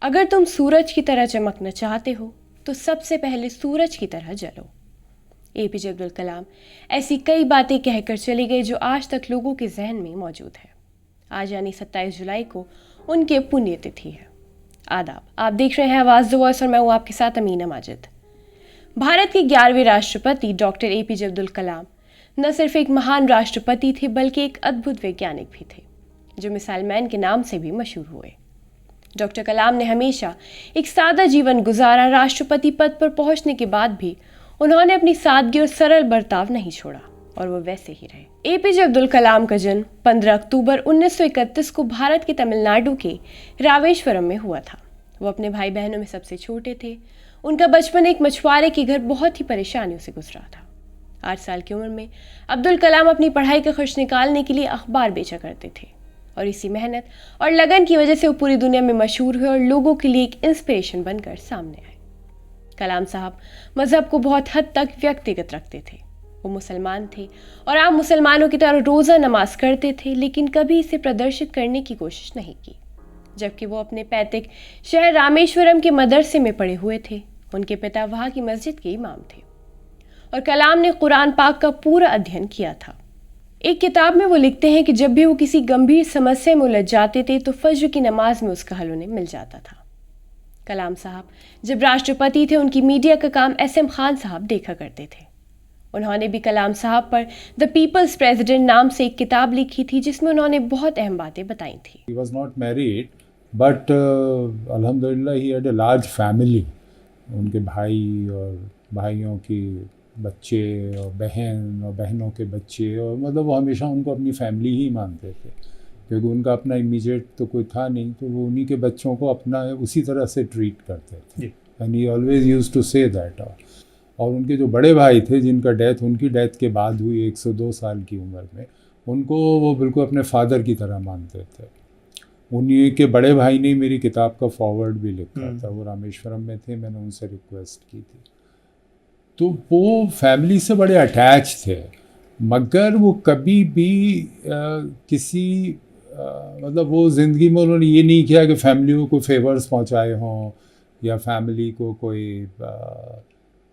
अगर तुम सूरज की तरह चमकना चाहते हो तो सबसे पहले सूरज की तरह जलो। एपीजे अब्दुल कलाम ऐसी कई बातें कहकर चले गए जो आज तक लोगों के जहन में मौजूद है। आज यानी 27 जुलाई को उनके पुण्यतिथि है। आदाब, आप देख रहे हैं आवाज़ द वॉइस और मैं हूँ आपके साथ अमीना माजिद। भारत के 11वें राष्ट्रपति डॉक्टर एपीजे अब्दुल कलाम न सिर्फ एक महान राष्ट्रपति थे बल्कि एक अद्भुत वैज्ञानिक भी थे जो मिसाइल मैन के नाम से भी मशहूर हुए। डॉक्टर कलाम ने हमेशा एक सादा जीवन गुजारा। राष्ट्रपति पद पर पहुंचने के बाद भी उन्होंने अपनी सादगी और सरल बर्ताव नहीं छोड़ा और वो वैसे ही रहे। एपीजे अब्दुल कलाम का जन्म 15 अक्टूबर 1931 को भारत के तमिलनाडु के रामेश्वरम में हुआ था। वो अपने भाई बहनों में सबसे छोटे थे। उनका बचपन एक मछुआरे के घर बहुत ही परेशानियों से गुजरा था। 8 साल की उम्र में अब्दुल कलाम अपनी पढ़ाई का खर्च निकालने के लिए अखबार बेचा करते थे और इसी मेहनत और लगन की वजह से वो पूरी दुनिया में मशहूर हुए और लोगों के लिए एक इंस्पिरेशन बनकर सामने आए। कलाम साहब मजहब को बहुत हद तक व्यक्तिगत रखते थे। वो मुसलमान थे और आम मुसलमानों की तरह रोज़ा नमाज करते थे, लेकिन कभी इसे प्रदर्शित करने की कोशिश नहीं की। जबकि वो अपने पैतृक शहर रामेश्वरम के मदरसे में पढ़े हुए थे। उनके पिता वहाँ की मस्जिद के इमाम थे और कलाम ने कुरान पाक का पूरा अध्ययन किया था। एक किताब में वो लिखते हैं कि जब भी वो किसी गंभीर समस्या में उलझ जाते थे तो फज्र की नमाज में उसका हल उन्हें मिल जाता था। कलाम साहब जब राष्ट्रपति थे उनकी मीडिया का काम SM खान साहब देखा करते थे। उन्होंने भी कलाम साहब पर द पीपल्स प्रेसिडेंट नाम से एक किताब लिखी थी जिसमें उन्होंने बहुत अहम बातें बताई थी। He was not married, but alhamdulillah he had a large family. उनके भाई और भाइयों की बच्चे और बहनों के बच्चे, और मतलब वो हमेशा उनको अपनी फैमिली ही मानते थे क्योंकि उनका अपना इमीडिएट तो कोई था नहीं, तो वो उन्हीं के बच्चों को अपना उसी तरह से ट्रीट करते थे। And he always used to say that. और उनके जो बड़े भाई थे जिनका उनकी डेथ के बाद हुई 102 साल की उम्र में, उनको वो बिल्कुल अपने फादर की तरह मानते थे। उन्हीं के बड़े भाई ने मेरी किताब का फॉरवर्ड भी लिखा था। वो रामेश्वरम में थे, मैंने उनसे रिक्वेस्ट की थी। तो वो फैमिली से बड़े अटैच थे, मगर वो कभी भी मतलब वो ज़िंदगी में उन्होंने ये नहीं किया कि फैमिली को कोई फेवर्स पहुंचाए हों या फैमिली को कोई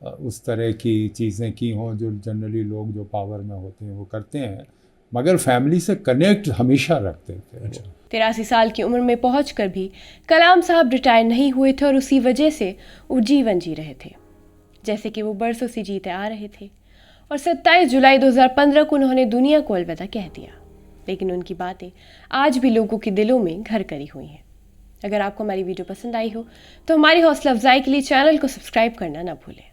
उस तरह की चीज़ें की हों जो जनरली लोग जो पावर में होते हैं वो करते हैं, मगर फैमिली से कनेक्ट हमेशा रखते थे। 83 साल की उम्र में पहुंचकर भी कलाम साहब रिटायर नहीं हुए थे और उसी वजह से वो जीवन जी रहे थे जैसे कि वो बरसों से जीते आ रहे थे। और 27 जुलाई 2015 को उन्होंने दुनिया को अलविदा कह दिया, लेकिन उनकी बातें आज भी लोगों के दिलों में घर करी हुई हैं। अगर आपको हमारी वीडियो पसंद आई हो तो हमारी हौसला अफजाई के लिए चैनल को सब्सक्राइब करना ना भूलें।